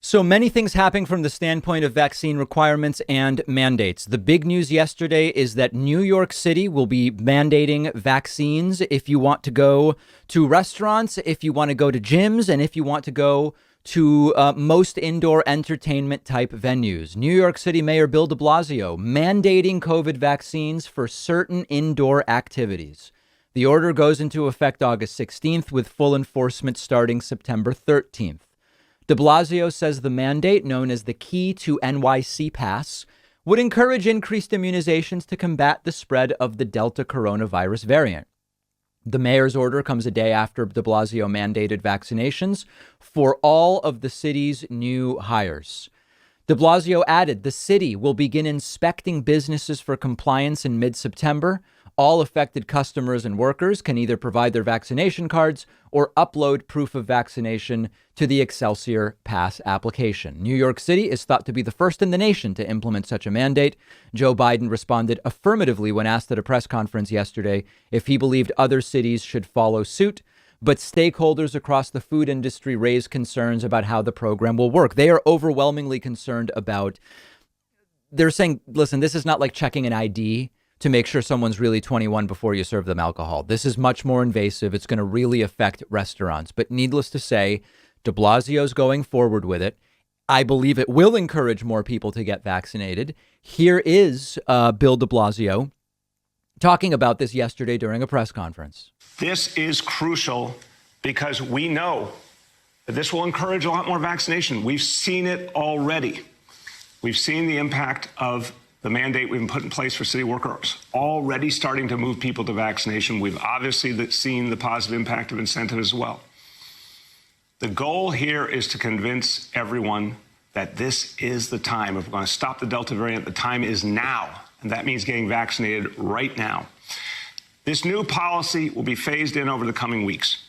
So many things happening from the standpoint of vaccine requirements and mandates. The big news yesterday is that New York City will be mandating vaccines if you want to go to restaurants, if you want to go to gyms, and if you want to go to most indoor entertainment type venues. New York City Mayor Bill de Blasio mandating COVID vaccines for certain indoor activities. The order goes into effect August 16th with full enforcement starting September 13th. De Blasio says the mandate, known as the Key to NYC Pass, would encourage increased immunizations to combat the spread of the Delta coronavirus variant. The mayor's order comes a day after de Blasio mandated vaccinations for all of the city's new hires. De Blasio added the city will begin inspecting businesses for compliance in mid-September. All affected customers and workers can either provide their vaccination cards or upload proof of vaccination to the Excelsior Pass application. New York City is thought to be the first in the nation to implement such a mandate. Joe Biden responded affirmatively when asked at a press conference yesterday if he believed other cities should follow suit. But stakeholders across the food industry raised concerns about how the program will work. They are overwhelmingly concerned about, they're saying, listen, this is not like checking an ID to make sure someone's really 21 before you serve them alcohol. This is much more invasive. It's going to really affect restaurants. But needless to say, de Blasio's going forward with it. I believe it will encourage more people to get vaccinated. Here is Bill de Blasio talking about this yesterday during a press conference. This is crucial because we know that this will encourage a lot more vaccination. We've seen it already. We've seen the impact of the mandate we've put in place for city workers already starting to move people to vaccination. We've obviously seen the positive impact of incentive as well. The goal here is to convince everyone that this is the time. If we're going to stop the Delta variant, the time is now. And that means getting vaccinated right now. This new policy will be phased in over the coming weeks.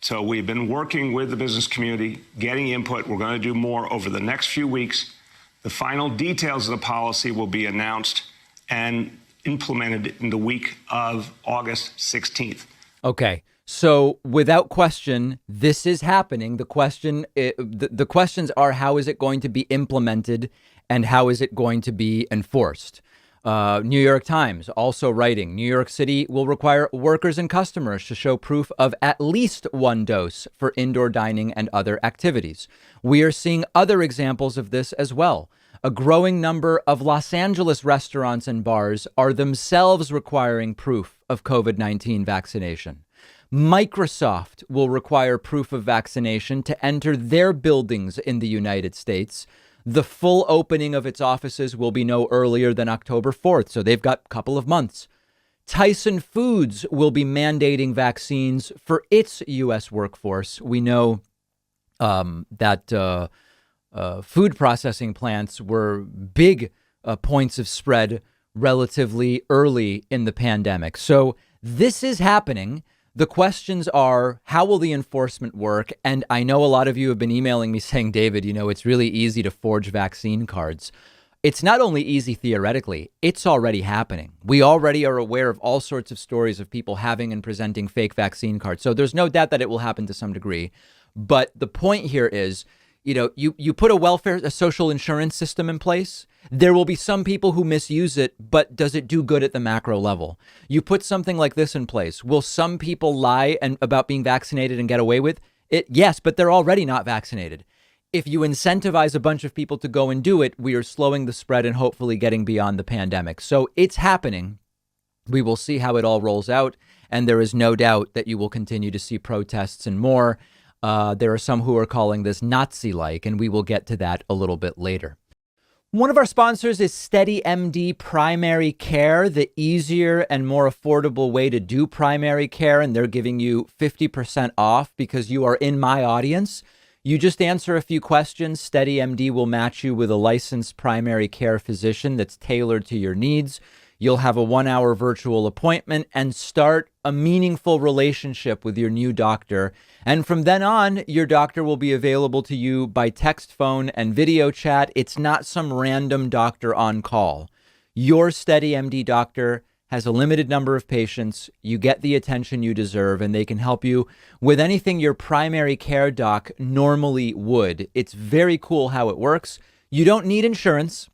So we've been working with the business community, getting input. We're going to do more over the next few weeks. The final details of the policy will be announced and implemented in the week of August 16th. Okay, so without question, this is happening. The questions are, how is it going to be implemented and how is it going to be enforced? New York Times also writing, New York City will require workers and customers to show proof of at least one dose for indoor dining and other activities. We are seeing other examples of this as well. A growing number of Los Angeles restaurants and bars are themselves requiring proof of COVID-19 vaccination. Microsoft will require proof of vaccination to enter their buildings in the United States. The full opening of its offices will be no earlier than October 4th, so they've got a couple of months. Tyson Foods will be mandating vaccines for its U.S. workforce. We know that food processing plants were big points of spread relatively early in the pandemic. So this is happening. The questions are, how will the enforcement work? And I know a lot of you have been emailing me saying, David, it's really easy to forge vaccine cards. It's not only easy theoretically, it's already happening. We already are aware of all sorts of stories of people having and presenting fake vaccine cards. So there's no doubt that it will happen to some degree. But the point here is, you put a social insurance system in place. There will be some people who misuse it, but does it do good at the macro level? You put something like this in place. Will some people lie about being vaccinated and get away with it? Yes, but they're already not vaccinated. If you incentivize a bunch of people to go and do it, we are slowing the spread and hopefully getting beyond the pandemic. So it's happening. We will see how it all rolls out. And there is no doubt that you will continue to see protests and more. There are some who are calling this Nazi-like, and we will get to that a little bit later. One of our sponsors is SteadyMD Primary Care, the easier and more affordable way to do primary care. And they're giving you 50% off because you are in my audience. You just answer a few questions. SteadyMD will match you with a licensed primary care physician that's tailored to your needs. You'll have a 1-hour virtual appointment and start a meaningful relationship with your new doctor. And from then on, your doctor will be available to you by text, phone, and video chat. It's not some random doctor on call. Your SteadyMD doctor has a limited number of patients. You get the attention you deserve, and they can help you with anything your primary care doc normally would. It's very cool how it works. You don't need insurance.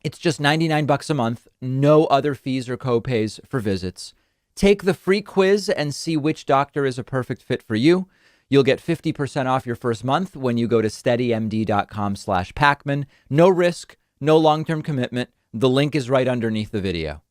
It's just $99 a month. No other fees or copays for visits. Take the free quiz and see which doctor is a perfect fit for you. You'll get 50% off your first month when you go to steadymd.com/Pacman. No risk, no long-term commitment. The link is right underneath the video.